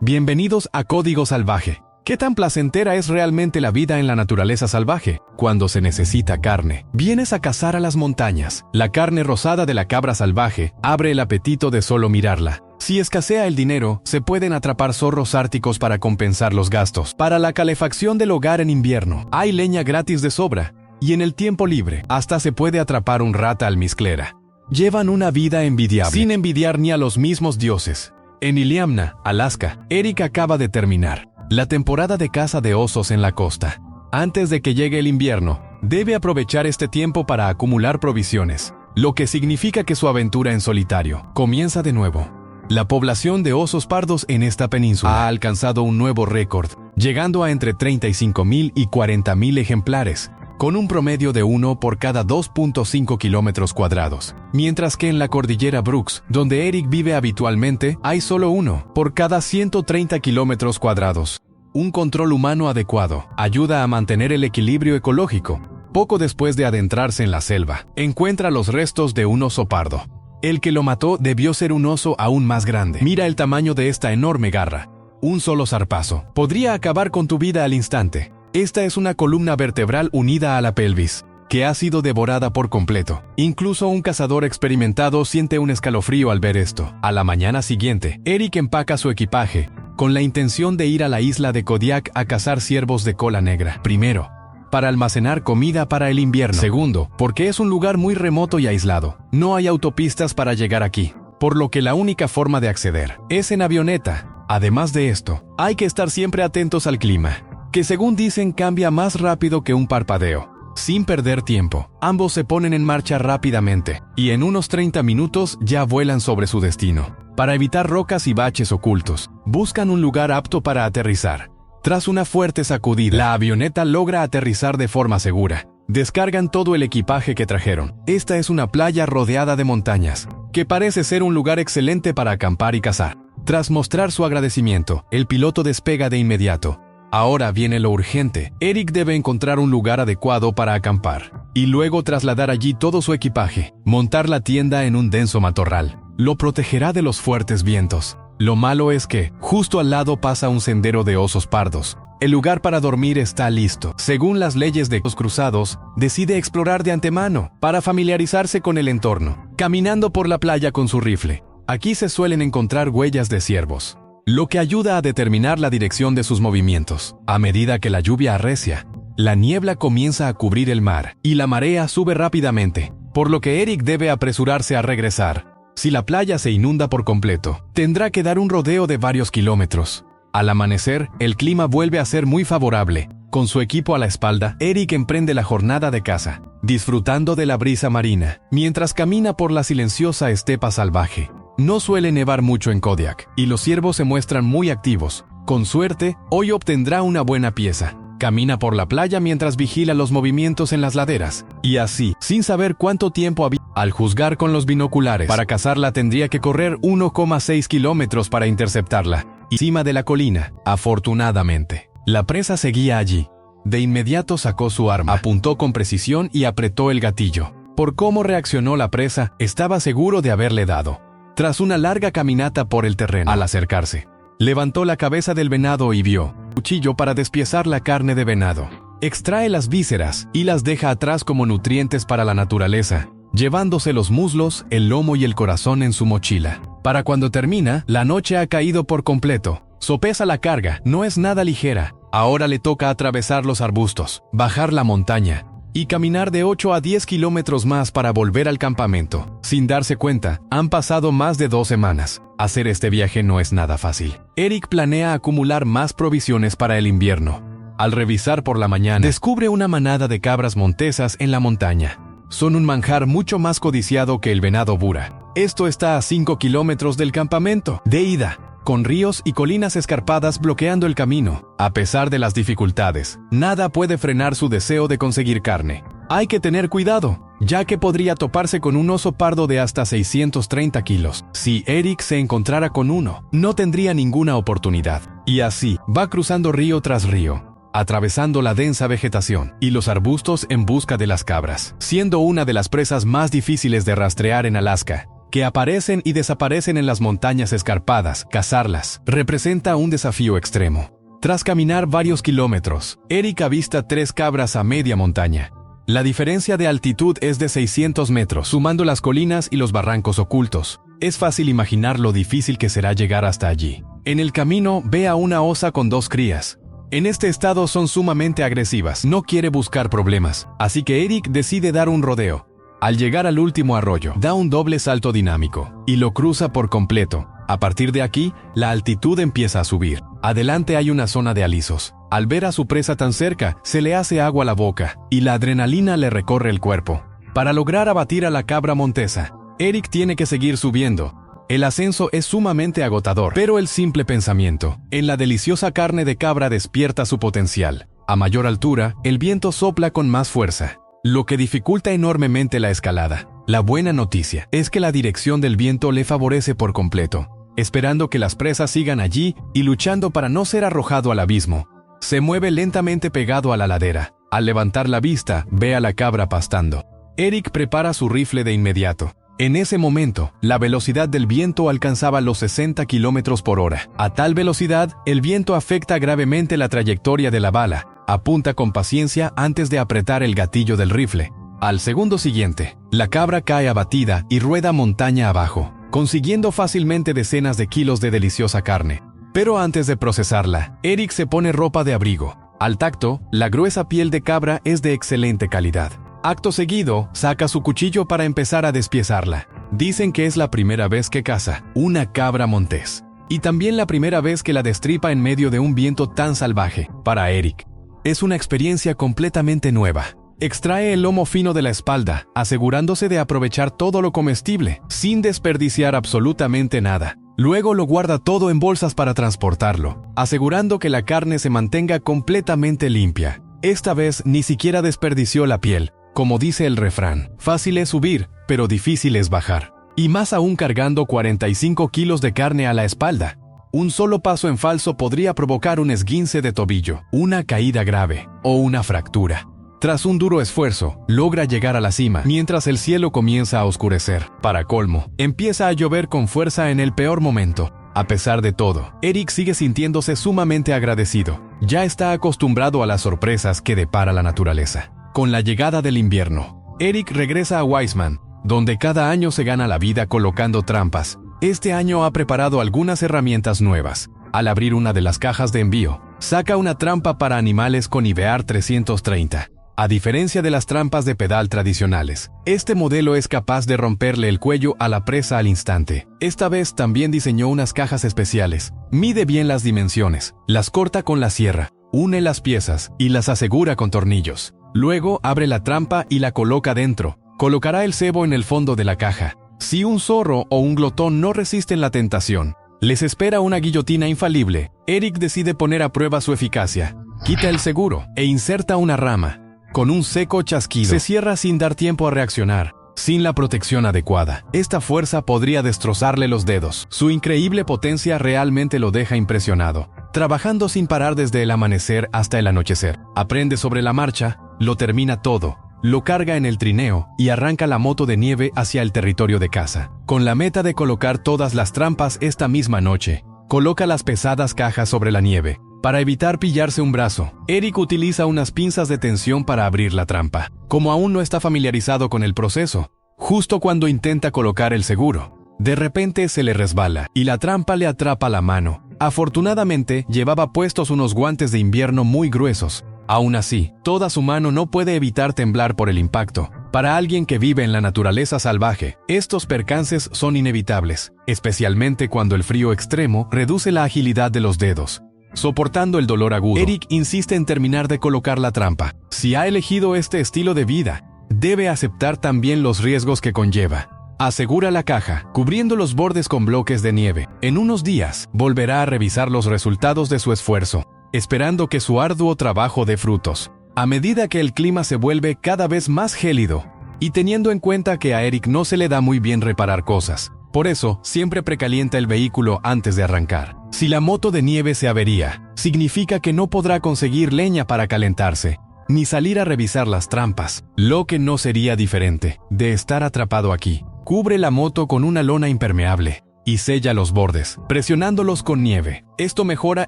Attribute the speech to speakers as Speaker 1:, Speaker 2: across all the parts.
Speaker 1: Bienvenidos a Código Salvaje. ¿Qué tan placentera es realmente la vida en la naturaleza salvaje? Cuando se necesita carne, vienes a cazar a las montañas. La carne rosada de la cabra salvaje abre el apetito de solo mirarla. Si escasea el dinero, se pueden atrapar zorros árticos para compensar los gastos. Para la calefacción del hogar en invierno, hay leña gratis de sobra. Y en el tiempo libre, hasta se puede atrapar un rata almizclera. Llevan una vida envidiable, sin envidiar ni a los mismos dioses. En Iliamna, Alaska, Eric acaba de terminar la temporada de caza de osos en la costa. Antes de que llegue el invierno, debe aprovechar este tiempo para acumular provisiones, lo que significa que su aventura en solitario comienza de nuevo. La población de osos pardos en esta península ha alcanzado un nuevo récord, llegando a entre 35,000 y 40,000 ejemplares, con un promedio de 1 por cada 2.5 kilómetros cuadrados, mientras que en la cordillera Brooks, donde Eric vive habitualmente, hay solo 1 por cada 130 kilómetros cuadrados. Un control humano adecuado ayuda a mantener el equilibrio ecológico. Poco después de adentrarse en la selva, encuentra los restos de un oso pardo. El que lo mató debió ser un oso aún más grande. Mira el tamaño de esta enorme garra. Un solo zarpazo podría acabar con tu vida al instante. Esta es una columna vertebral unida a la pelvis, que ha sido devorada por completo. Incluso un cazador experimentado siente un escalofrío al ver esto. A la mañana siguiente, Eric empaca su equipaje, con la intención de ir a la isla de Kodiak a cazar ciervos de cola negra. Primero, para almacenar comida para el invierno. Segundo, porque es un lugar muy remoto y aislado. No hay autopistas para llegar aquí, por lo que la única forma de acceder es en avioneta. Además de esto, hay que estar siempre atentos al clima, que según dicen cambia más rápido que un parpadeo. Sin perder tiempo, ambos se ponen en marcha rápidamente, y en unos 30 minutos ya vuelan sobre su destino. Para evitar rocas y baches ocultos, buscan un lugar apto para aterrizar. Tras una fuerte sacudida, la avioneta logra aterrizar de forma segura. Descargan todo el equipaje que trajeron. Esta es una playa rodeada de montañas, que parece ser un lugar excelente para acampar y cazar. Tras mostrar su agradecimiento, el piloto despega de inmediato. Ahora viene lo urgente. Eric debe encontrar un lugar adecuado para acampar, y luego trasladar allí todo su equipaje. Montar la tienda en un denso matorral lo protegerá de los fuertes vientos. Lo malo es que, justo al lado pasa un sendero de osos pardos. El lugar para dormir está listo. Según las leyes de los cruzados, decide explorar de antemano, para familiarizarse con el entorno, caminando por la playa con su rifle. Aquí se suelen encontrar huellas de ciervos, lo que ayuda a determinar la dirección de sus movimientos. A medida que la lluvia arrecia, la niebla comienza a cubrir el mar, y la marea sube rápidamente, por lo que Eric debe apresurarse a regresar. Si la playa se inunda por completo, tendrá que dar un rodeo de varios kilómetros. Al amanecer, el clima vuelve a ser muy favorable. Con su equipo a la espalda, Eric emprende la jornada de caza, disfrutando de la brisa marina, mientras camina por la silenciosa estepa salvaje. No suele nevar mucho en Kodiak, y los ciervos se muestran muy activos. Con suerte, hoy obtendrá una buena pieza. Camina por la playa mientras vigila los movimientos en las laderas, y así, sin saber cuánto tiempo había. Al juzgar con los binoculares, para cazarla tendría que correr 1,6 kilómetros para interceptarla. Encima de la colina, afortunadamente, la presa seguía allí. De inmediato sacó su arma, apuntó con precisión y apretó el gatillo. Por cómo reaccionó la presa, estaba seguro de haberle dado. Tras una larga caminata por el terreno, al acercarse, levantó la cabeza del venado y vio un cuchillo para despiezar la carne de venado. Extrae las vísceras y las deja atrás como nutrientes para la naturaleza, llevándose los muslos, el lomo y el corazón en su mochila. Para cuando termina, la noche ha caído por completo. Sopesa la carga, no es nada ligera. Ahora le toca atravesar los arbustos, bajar la montaña y caminar de 8 a 10 kilómetros más para volver al campamento. Sin darse cuenta, han pasado más de 2 semanas. Hacer este viaje no es nada fácil. Eric planea acumular más provisiones para el invierno. Al revisar por la mañana, descubre una manada de cabras montesas en la montaña. Son un manjar mucho más codiciado que el venado bura. Esto está a 5 kilómetros del campamento de ida, con ríos y colinas escarpadas bloqueando el camino. A pesar de las dificultades, nada puede frenar su deseo de conseguir carne. Hay que tener cuidado, ya que podría toparse con un oso pardo de hasta 630 kilos. Si Eric se encontrara con uno, no tendría ninguna oportunidad. Y así, va cruzando río tras río, atravesando la densa vegetación y los arbustos en busca de las cabras, siendo una de las presas más difíciles de rastrear en Alaska. que aparecen y desaparecen en las montañas escarpadas. Cazarlas representa un desafío extremo. Tras caminar varios kilómetros, Eric avista 3 cabras a media montaña. La diferencia de altitud es de 600 metros, sumando las colinas y los barrancos ocultos. Es fácil imaginar lo difícil que será llegar hasta allí. En el camino ve a una osa con 2 crías. En este estado son sumamente agresivas, no quiere buscar problemas, así que Eric decide dar un rodeo. Al llegar al último arroyo, da un doble salto dinámico y lo cruza por completo. A partir de aquí, la altitud empieza a subir. Adelante hay una zona de alisos. Al ver a su presa tan cerca, se le hace agua a la boca y la adrenalina le recorre el cuerpo. Para lograr abatir a la cabra montesa, Eric tiene que seguir subiendo. El ascenso es sumamente agotador, pero el simple pensamiento en la deliciosa carne de cabra despierta su potencial. A mayor altura, el viento sopla con más fuerza, lo que dificulta enormemente la escalada. La buena noticia es que la dirección del viento le favorece por completo, esperando que las presas sigan allí y luchando para no ser arrojado al abismo. Se mueve lentamente pegado a la ladera. Al levantar la vista, ve a la cabra pastando. Eric prepara su rifle de inmediato. En ese momento, la velocidad del viento alcanzaba los 60 kilómetros por hora. A tal velocidad, el viento afecta gravemente la trayectoria de la bala. Apunta con paciencia antes de apretar el gatillo del rifle. Al segundo siguiente, la cabra cae abatida y rueda montaña abajo, consiguiendo fácilmente decenas de kilos de deliciosa carne. Pero antes de procesarla, Eric se pone ropa de abrigo. Al tacto, la gruesa piel de cabra es de excelente calidad. Acto seguido, saca su cuchillo para empezar a despiezarla. Dicen que es la primera vez que caza una cabra montés. Y también la primera vez que la destripa en medio de un viento tan salvaje. Para Eric, es una experiencia completamente nueva. Extrae el lomo fino de la espalda, asegurándose de aprovechar todo lo comestible, sin desperdiciar absolutamente nada. Luego lo guarda todo en bolsas para transportarlo, asegurando que la carne se mantenga completamente limpia. Esta vez ni siquiera desperdició la piel. Como dice el refrán, fácil es subir, pero difícil es bajar. Y más aún cargando 45 kilos de carne a la espalda. Un solo paso en falso podría provocar un esguince de tobillo, una caída grave o una fractura. Tras un duro esfuerzo, logra llegar a la cima, mientras el cielo comienza a oscurecer. Para colmo, empieza a llover con fuerza en el peor momento. A pesar de todo, Eric sigue sintiéndose sumamente agradecido. Ya está acostumbrado a las sorpresas que depara la naturaleza. Con la llegada del invierno, Eric regresa a Wiseman, donde cada año se gana la vida colocando trampas. Este año ha preparado algunas herramientas nuevas. Al abrir una de las cajas de envío, saca una trampa para animales con IBEAR 330. A diferencia de las trampas de pedal tradicionales, este modelo es capaz de romperle el cuello a la presa al instante. Esta vez también diseñó unas cajas especiales. Mide bien las dimensiones, las corta con la sierra, une las piezas y las asegura con tornillos. Luego abre la trampa y la coloca dentro. Colocará el cebo en el fondo de la caja. Si un zorro o un glotón no resisten la tentación, les espera una guillotina infalible. Eric decide poner a prueba su eficacia. Quita el seguro e inserta una rama. Con un seco chasquido, se cierra sin dar tiempo a reaccionar. Sin la protección adecuada, esta fuerza podría destrozarle los dedos. Su increíble potencia realmente lo deja impresionado. Trabajando sin parar desde el amanecer hasta el anochecer. Aprende sobre la marcha, lo termina todo, lo carga en el trineo y arranca la moto de nieve hacia el territorio de caza. Con la meta de colocar todas las trampas esta misma noche, coloca las pesadas cajas sobre la nieve. Para evitar pillarse un brazo, Eric utiliza unas pinzas de tensión para abrir la trampa. Como aún no está familiarizado con el proceso, justo cuando intenta colocar el seguro, de repente se le resbala y la trampa le atrapa la mano. Afortunadamente, llevaba puestos unos guantes de invierno muy gruesos. Aún así, toda su mano no puede evitar temblar por el impacto. Para alguien que vive en la naturaleza salvaje, estos percances son inevitables, especialmente cuando el frío extremo reduce la agilidad de los dedos. Soportando el dolor agudo, Eric insiste en terminar de colocar la trampa. Si ha elegido este estilo de vida, debe aceptar también los riesgos que conlleva. Asegura la caja, cubriendo los bordes con bloques de nieve. En unos días, volverá a revisar los resultados de su esfuerzo, esperando que su arduo trabajo dé frutos. A medida que el clima se vuelve cada vez más gélido, y teniendo en cuenta que a Eric no se le da muy bien reparar cosas, por eso siempre precalienta el vehículo antes de arrancar. Si la moto de nieve se avería, significa que no podrá conseguir leña para calentarse, ni salir a revisar las trampas, lo que no sería diferente de estar atrapado aquí. Cubre la moto con una lona impermeable y sella los bordes, presionándolos con nieve. Esto mejora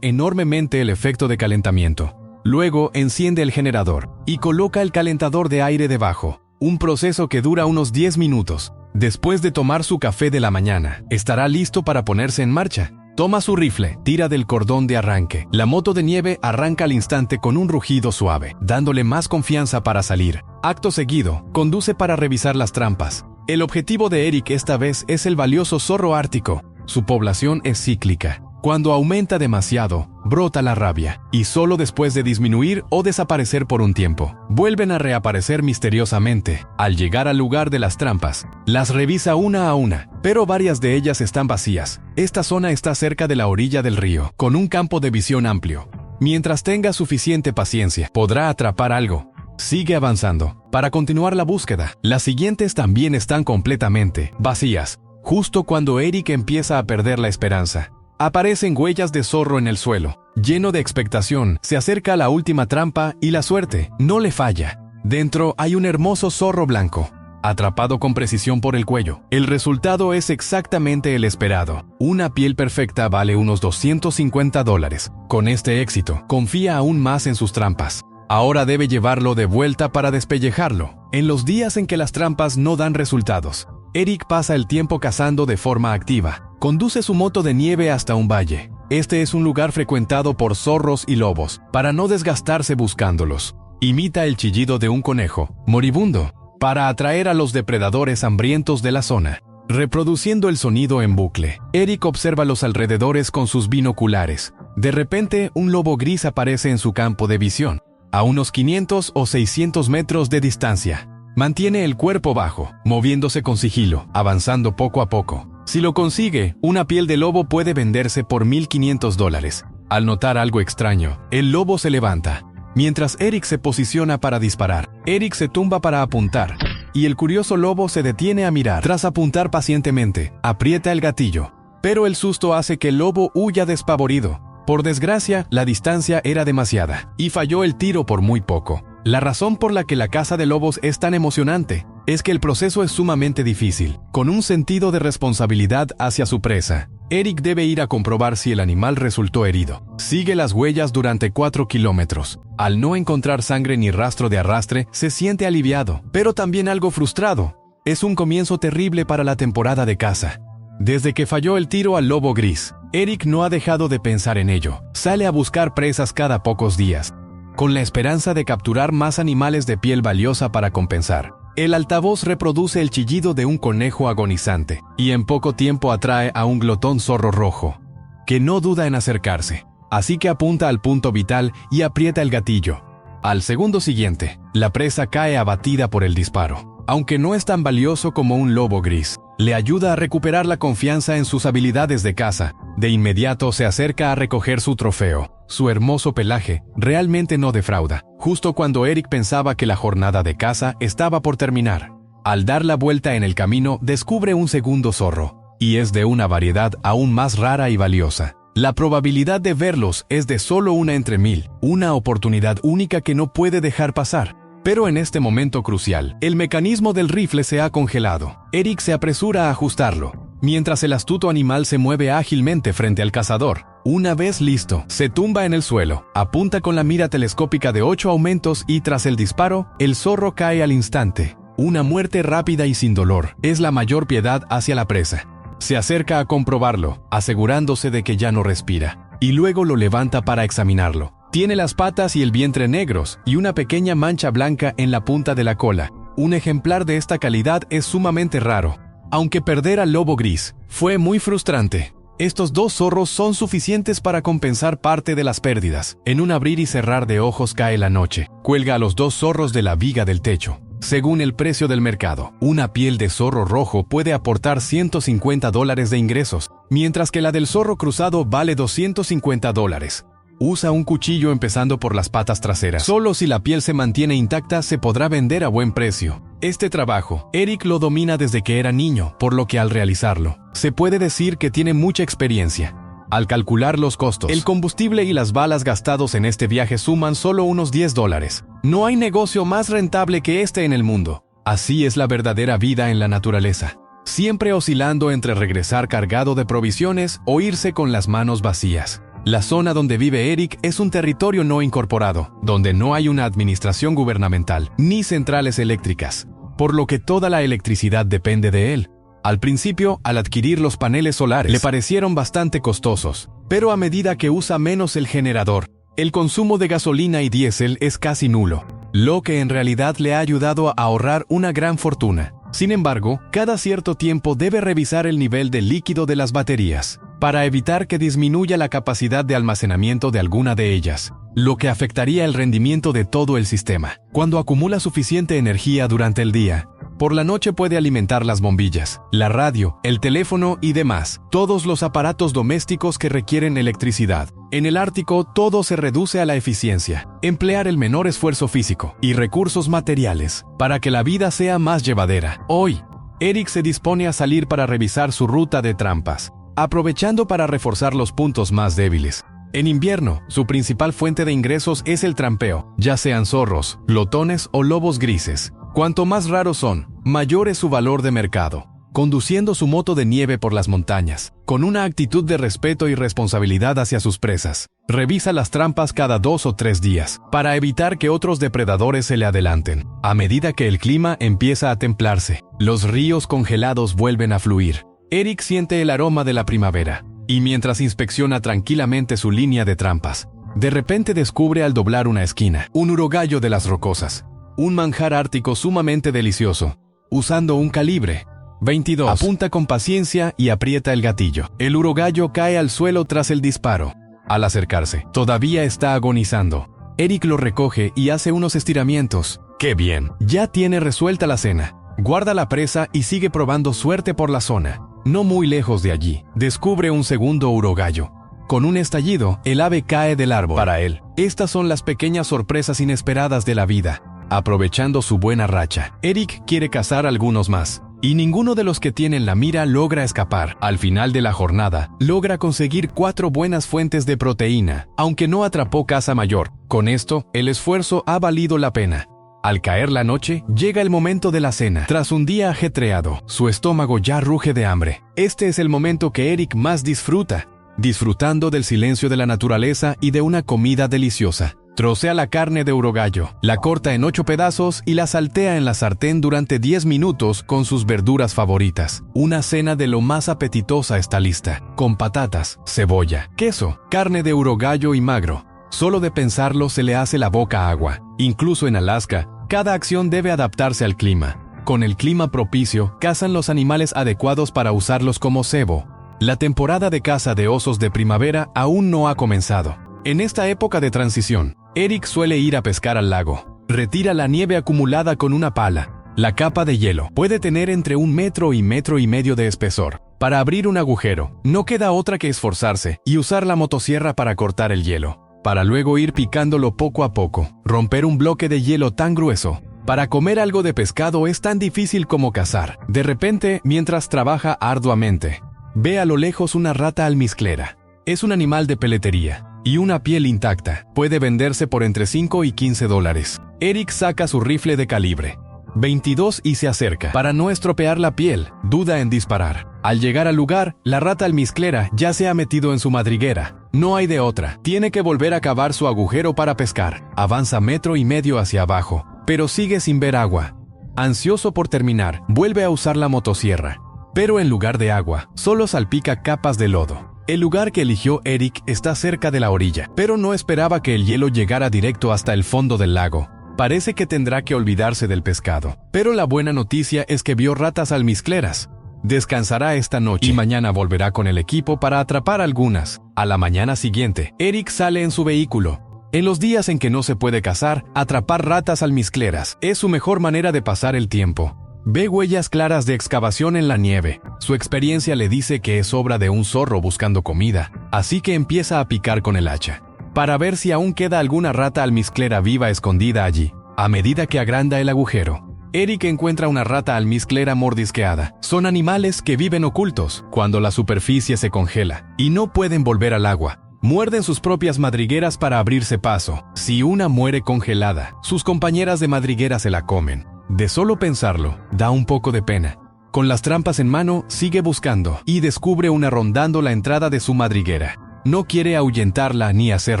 Speaker 1: enormemente el efecto de calentamiento. Luego enciende el generador y coloca el calentador de aire debajo, un proceso que dura unos 10 minutos. Después de tomar su café de la mañana, estará listo para ponerse en marcha. Toma su rifle, tira del cordón de arranque. La moto de nieve arranca al instante con un rugido suave, dándole más confianza para salir. Acto seguido, conduce para revisar las trampas. El objetivo de Eric esta vez es el valioso zorro ártico. Su población es cíclica. Cuando aumenta demasiado, brota la rabia, y solo después de disminuir o desaparecer por un tiempo, vuelven a reaparecer misteriosamente. Al llegar al lugar de las trampas, las revisa una a una, pero varias de ellas están vacías. Esta zona está cerca de la orilla del río, con un campo de visión amplio. Mientras tenga suficiente paciencia, podrá atrapar algo. Sigue avanzando. Para continuar la búsqueda, las siguientes también están completamente vacías. Justo cuando Eric empieza a perder la esperanza, aparecen huellas de zorro en el suelo. Lleno de expectación, se acerca a la última trampa y la suerte no le falla. Dentro hay un hermoso zorro blanco, atrapado con precisión por el cuello. El resultado es exactamente el esperado. Una piel perfecta vale unos $250. Con este éxito, confía aún más en sus trampas. Ahora debe llevarlo de vuelta para despellejarlo. En los días en que las trampas no dan resultados, Eric pasa el tiempo cazando de forma activa. Conduce su moto de nieve hasta un valle. Este es un lugar frecuentado por zorros y lobos, para no desgastarse buscándolos. Imita el chillido de un conejo moribundo para atraer a los depredadores hambrientos de la zona. Reproduciendo el sonido en bucle, Eric observa los alrededores con sus binoculares. De repente, un lobo gris aparece en su campo de visión, a unos 500 o 600 metros de distancia. Mantiene el cuerpo bajo, moviéndose con sigilo, avanzando poco a poco. Si lo consigue, una piel de lobo puede venderse por $1,500. Al notar algo extraño, el lobo se levanta. Mientras Eric se posiciona para disparar, Eric se tumba para apuntar, y el curioso lobo se detiene a mirar. Tras apuntar pacientemente, aprieta el gatillo, pero el susto hace que el lobo huya despavorido. Por desgracia, la distancia era demasiada, y falló el tiro por muy poco. La razón por la que la caza de lobos es tan emocionante es que el proceso es sumamente difícil. Con un sentido de responsabilidad hacia su presa, Eric debe ir a comprobar si el animal resultó herido. Sigue las huellas durante 4 kilómetros. Al no encontrar sangre ni rastro de arrastre, se siente aliviado, pero también algo frustrado. Es un comienzo terrible para la temporada de caza. Desde que falló el tiro al lobo gris, Eric no ha dejado de pensar en ello. Sale a buscar presas cada pocos días, con la esperanza de capturar más animales de piel valiosa para compensar. El altavoz reproduce el chillido de un conejo agonizante, y en poco tiempo atrae a un glotón zorro rojo, que no duda en acercarse. Así que apunta al punto vital y aprieta el gatillo. Al segundo siguiente, la presa cae abatida por el disparo. Aunque no es tan valioso como un lobo gris, le ayuda a recuperar la confianza en sus habilidades de caza. De inmediato se acerca a recoger su trofeo. Su hermoso pelaje realmente no defrauda, justo cuando Eric pensaba que la jornada de caza estaba por terminar. Al dar la vuelta en el camino, descubre un segundo zorro, y es de una variedad aún más rara y valiosa. La probabilidad de verlos es de solo 1 entre 1000, una oportunidad única que no puede dejar pasar. Pero en este momento crucial, el mecanismo del rifle se ha congelado. Eric se apresura a ajustarlo, mientras el astuto animal se mueve ágilmente frente al cazador. Una vez listo, se tumba en el suelo, apunta con la mira telescópica de 8 aumentos y tras el disparo, el zorro cae al instante. Una muerte rápida y sin dolor es la mayor piedad hacia la presa. Se acerca a comprobarlo, asegurándose de que ya no respira, y luego lo levanta para examinarlo. Tiene las patas y el vientre negros y una pequeña mancha blanca en la punta de la cola. Un ejemplar de esta calidad es sumamente raro. Aunque perder al lobo gris fue muy frustrante, estos 2 zorros son suficientes para compensar parte de las pérdidas. En un abrir y cerrar de ojos cae la noche. Cuelga a los 2 zorros de la viga del techo. Según el precio del mercado, una piel de zorro rojo puede aportar $150 de ingresos, mientras que la del zorro cruzado vale $250. Usa un cuchillo empezando por las patas traseras. Solo si la piel se mantiene intacta se podrá vender a buen precio. Este trabajo, Eric lo domina desde que era niño, por lo que al realizarlo, se puede decir que tiene mucha experiencia. Al calcular los costos, el combustible y las balas gastados en este viaje suman solo unos $10. No hay negocio más rentable que este en el mundo. Así es la verdadera vida en la naturaleza. siempre oscilando entre regresar cargado de provisiones o irse con las manos vacías. La zona donde vive Eric es un territorio no incorporado, donde no hay una administración gubernamental ni centrales eléctricas, por lo que toda la electricidad depende de él. Al principio, al adquirir los paneles solares, le parecieron bastante costosos, pero a medida que usa menos el generador, el consumo de gasolina y diésel es casi nulo, lo que en realidad le ha ayudado a ahorrar una gran fortuna. Sin embargo, cada cierto tiempo debe revisar el nivel de líquido de las baterías, para evitar que disminuya la capacidad de almacenamiento de alguna de ellas, lo que afectaría el rendimiento de todo el sistema. Cuando acumula suficiente energía durante el día, por la noche puede alimentar las bombillas, la radio, el teléfono y demás, todos los aparatos domésticos que requieren electricidad. En el Ártico todo se reduce a la eficiencia, emplear el menor esfuerzo físico y recursos materiales para que la vida sea más llevadera. Hoy, Eric se dispone a salir para revisar su ruta de trampas, aprovechando para reforzar los puntos más débiles. En invierno, su principal fuente de ingresos es el trampeo, ya sean zorros, glotones o lobos grises. Cuanto más raros son, mayor es su valor de mercado. Conduciendo su moto de nieve por las montañas, con una actitud de respeto y responsabilidad hacia sus presas, revisa las trampas cada 2 o 3 días, para evitar que otros depredadores se le adelanten. A medida que el clima empieza a templarse, los ríos congelados vuelven a fluir. Eric siente el aroma de la primavera, y mientras inspecciona tranquilamente su línea de trampas, de repente descubre al doblar una esquina, un urogallo de las rocosas. Un manjar ártico sumamente delicioso. Usando un calibre 22, apunta con paciencia y aprieta el gatillo. El urogallo cae al suelo tras el disparo. Al acercarse, todavía está agonizando. Eric lo recoge y hace unos estiramientos. ¡Qué bien! Ya tiene resuelta la cena. Guarda la presa y sigue probando suerte por la zona. No muy lejos de allí, descubre un segundo urogallo. Con un estallido, el ave cae del árbol. Para él, estas son las pequeñas sorpresas inesperadas de la vida. Aprovechando su buena racha, Eric quiere cazar algunos más, y ninguno de los que tiene en la mira logra escapar. Al final de la jornada, logra conseguir 4 buenas fuentes de proteína, aunque no atrapó caza mayor. Con esto, el esfuerzo ha valido la pena. Al caer la noche, llega el momento de la cena. Tras un día ajetreado, su estómago ya ruge de hambre. Este es el momento que Eric más disfruta, disfrutando del silencio de la naturaleza y de una comida deliciosa. Trocea la carne de urogallo, la corta en 8 pedazos y la saltea en la sartén durante 10 minutos con sus verduras favoritas. Una cena de lo más apetitosa está lista, con patatas, cebolla, queso, carne de urogallo y magro. Solo de pensarlo se le hace la boca agua. Incluso en Alaska, cada acción debe adaptarse al clima. Con el clima propicio, cazan los animales adecuados para usarlos como cebo. La temporada de caza de osos de primavera aún no ha comenzado. En esta época de transición, Eric suele ir a pescar al lago. Retira la nieve acumulada con una pala. La capa de hielo puede tener entre 1 metro y metro y medio de espesor. Para abrir un agujero, no queda otra que esforzarse y usar la motosierra para cortar el hielo, para luego ir picándolo poco a poco. Romper un bloque de hielo tan grueso para comer algo de pescado es tan difícil como cazar. De repente, mientras trabaja arduamente, ve a lo lejos una rata almizclera. Es un animal de peletería y una piel intacta. Puede venderse por entre 5 y 15 dólares. Eric saca su rifle de calibre 22 y se acerca. Para no estropear la piel, duda en disparar. Al llegar al lugar, la rata almizclera ya se ha metido en su madriguera. No hay de otra. Tiene que volver a cavar su agujero para pescar. Avanza 1,5 metros hacia abajo, pero sigue sin ver agua. Ansioso por terminar, vuelve a usar la motosierra. Pero en lugar de agua, solo salpica capas de lodo. El lugar que eligió Eric está cerca de la orilla, pero no esperaba que el hielo llegara directo hasta el fondo del lago. Parece que tendrá que olvidarse del pescado. Pero la buena noticia es que vio ratas almizcleras. Descansará esta noche y mañana volverá con el equipo para atrapar algunas. A la mañana siguiente, Eric sale en su vehículo. En los días en que no se puede cazar, atrapar ratas almizcleras es su mejor manera de pasar el tiempo. Ve huellas claras de excavación en la nieve. Su experiencia le dice que es obra de un zorro buscando comida, así que empieza a picar con el hacha, para ver si aún queda alguna rata almizclera viva escondida allí. A medida que agranda el agujero, Eric encuentra una rata almizclera mordisqueada. Son animales que viven ocultos cuando la superficie se congela y no pueden volver al agua. Muerden sus propias madrigueras para abrirse paso. Si una muere congelada, sus compañeras de madriguera se la comen. De solo pensarlo, da un poco de pena. Con las trampas en mano, sigue buscando y descubre una rondando la entrada de su madriguera. No quiere ahuyentarla ni hacer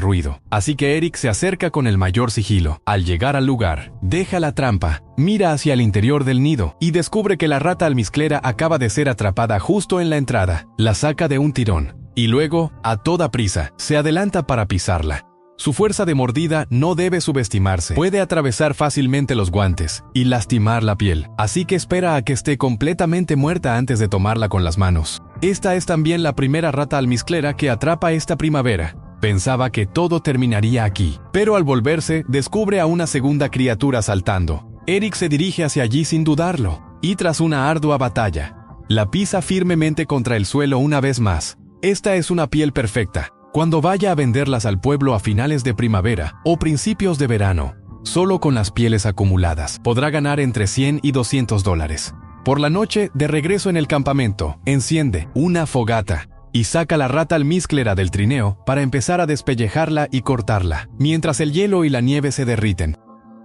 Speaker 1: ruido, así que Eric se acerca con el mayor sigilo. Al llegar al lugar, deja la trampa, mira hacia el interior del nido y descubre que la rata almizclera acaba de ser atrapada justo en la entrada. La saca de un tirón y luego, a toda prisa, se adelanta para pisarla. Su fuerza de mordida no debe subestimarse. Puede atravesar fácilmente los guantes y lastimar la piel, así que espera a que esté completamente muerta antes de tomarla con las manos. Esta es también la primera rata almizclera que atrapa esta primavera. Pensaba que todo terminaría aquí, pero al volverse, descubre a una segunda criatura saltando. Eric se dirige hacia allí sin dudarlo, y tras una ardua batalla, la pisa firmemente contra el suelo una vez más. Esta es una piel perfecta. Cuando vaya a venderlas al pueblo a finales de primavera o principios de verano, solo con las pieles acumuladas, podrá ganar entre $100 y $200. Por la noche, de regreso en el campamento, enciende una fogata y saca la rata almizclera del trineo para empezar a despellejarla y cortarla, mientras el hielo y la nieve se derriten.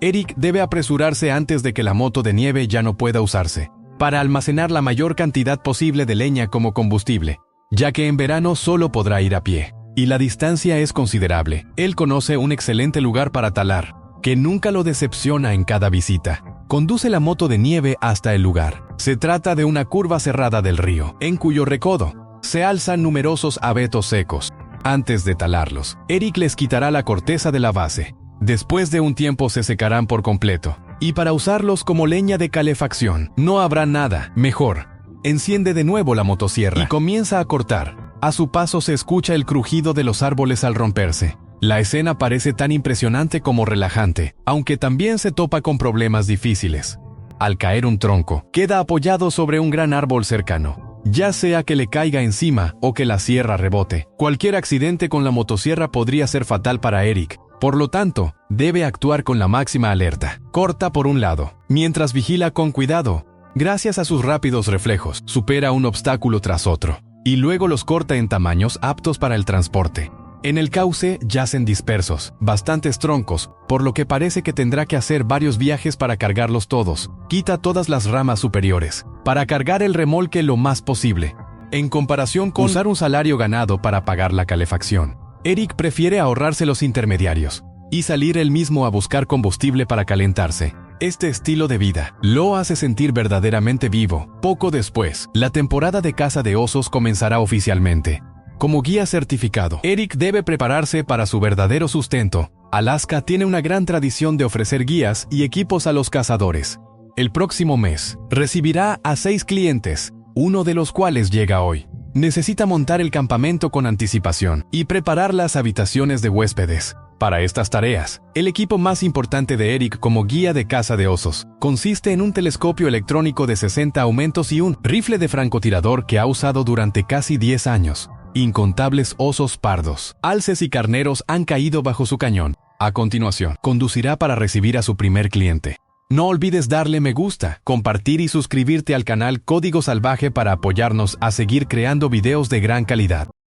Speaker 1: Eric debe apresurarse antes de que la moto de nieve ya no pueda usarse, para almacenar la mayor cantidad posible de leña como combustible, ya que en verano solo podrá ir a pie. Y la distancia es considerable. Él conoce un excelente lugar para talar, que nunca lo decepciona en cada visita. Conduce la moto de nieve hasta el lugar. Se trata de una curva cerrada del río, en cuyo recodo se alzan numerosos abetos secos. Antes de talarlos, Eric les quitará la corteza de la base. Después de un tiempo se secarán por completo, y para usarlos como leña de calefacción, no habrá nada mejor. Enciende de nuevo la motosierra y comienza a cortar. A su paso se escucha el crujido de los árboles al romperse. La escena parece tan impresionante como relajante, aunque también se topa con problemas difíciles. Al caer un tronco, queda apoyado sobre un gran árbol cercano. Ya sea que le caiga encima o que la sierra rebote, cualquier accidente con la motosierra podría ser fatal para Eric. Por lo tanto, debe actuar con la máxima alerta. Corta por un lado, mientras vigila con cuidado. Gracias a sus rápidos reflejos, supera un obstáculo tras otro, y luego los corta en tamaños aptos para el transporte. En el cauce yacen dispersos, bastantes troncos, por lo que parece que tendrá que hacer varios viajes para cargarlos todos. Quita todas las ramas superiores, para cargar el remolque lo más posible. En comparación con usar un salario ganado para pagar la calefacción, Eric prefiere ahorrarse los intermediarios y salir él mismo a buscar combustible para calentarse. Este estilo de vida lo hace sentir verdaderamente vivo. Poco después, la temporada de caza de osos comenzará oficialmente. Como guía certificado, Eric debe prepararse para su verdadero sustento. Alaska tiene una gran tradición de ofrecer guías y equipos a los cazadores. El próximo mes, recibirá a 6 clientes, uno de los cuales llega hoy. Necesita montar el campamento con anticipación y preparar las habitaciones de huéspedes. Para estas tareas, el equipo más importante de Eric como guía de caza de osos consiste en un telescopio electrónico de 60 aumentos y un rifle de francotirador que ha usado durante casi 10 años. Incontables osos pardos, alces y carneros han caído bajo su cañón. A continuación, conducirá para recibir a su primer cliente. No olvides darle me gusta, compartir y suscribirte al canal Código Salvaje para apoyarnos a seguir creando videos de gran calidad.